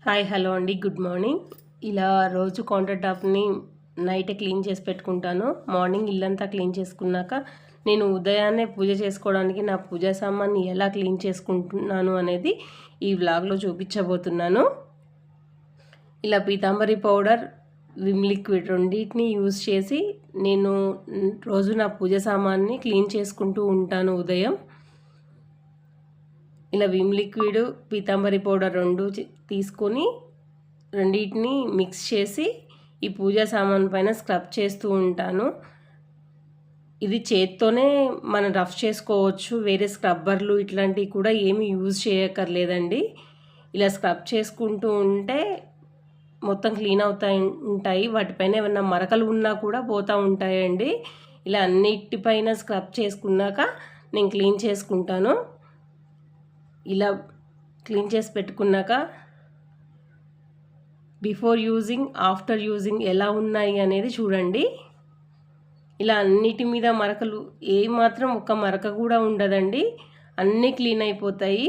Hi hello అండి, good morning. ఇలా రోజు కౌంటర్ టాప్ని నైట్ క్లీన్ చేసి పెట్టుకుంటాను. మార్నింగ్ ఇల్లంతా క్లీన్ చేసుకున్నాక నేను ఉదయాన్నే పూజ చేసుకోవడానికి నా పూజా సామాన్ని ఎలా క్లీన్ చేసుకుంటున్నాను అనేది ఈ వ్లాగ్లో చూపించబోతున్నాను. ఇలా పీతాంబరి పౌడర్, విమ్ లిక్విడ్ రెండింటిని యూజ్ చేసి నేను రోజు నా పూజ సామాన్ని క్లీన్ చేసుకుంటూ ఉంటాను ఉదయం. ఇలా విమ్ లిక్విడ్, పీతాంబరి పౌడర్ రెండు తీసుకొని రెండింటిని మిక్స్ చేసి ఈ పూజా సామాన్ పైన స్క్రబ్ చేస్తూ ఉంటాను. ఇది చేత్తోనే మనం రఫ్ చేసుకోవచ్చు, వేరే స్క్రబ్బర్లు ఇట్లాంటివి కూడా ఏమి యూజ్ చేయక్కర్లేదండి. ఇలా స్క్రబ్ చేసుకుంటూ ఉంటే మొత్తం క్లీన్ ఉంటాయి. వాటిపైన ఏమైనా మరకలు ఉన్నా కూడా పోతూ ఉంటాయండి. ఇలా అన్నిటిపైన స్క్రబ్ చేసుకున్నాక నేను క్లీన్ చేసుకుంటాను. ఇలా క్లీన్ చేసి పెట్టుకున్నాక బిఫోర్ యూజింగ్, ఆఫ్టర్ యూజింగ్ ఎలా ఉన్నాయి అనేది చూడండి. ఇలా అన్నిటి మీద మరకలు ఏమాత్రం ఒక్క మరక కూడా ఉండదండి, అన్నీ క్లీన్ అయిపోతాయి.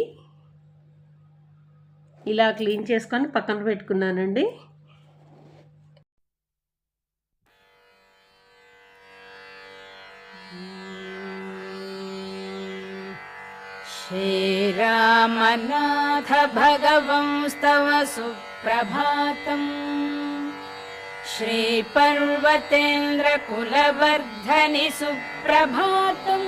ఇలా క్లీన్ చేసుకొని పక్కన పెట్టుకున్నానండి. श्रीरामनाथ भगवंस्तव सुप्रभातम् श्रीपर्वतेन्द्रकुलवर्धनि सुप्रभातम्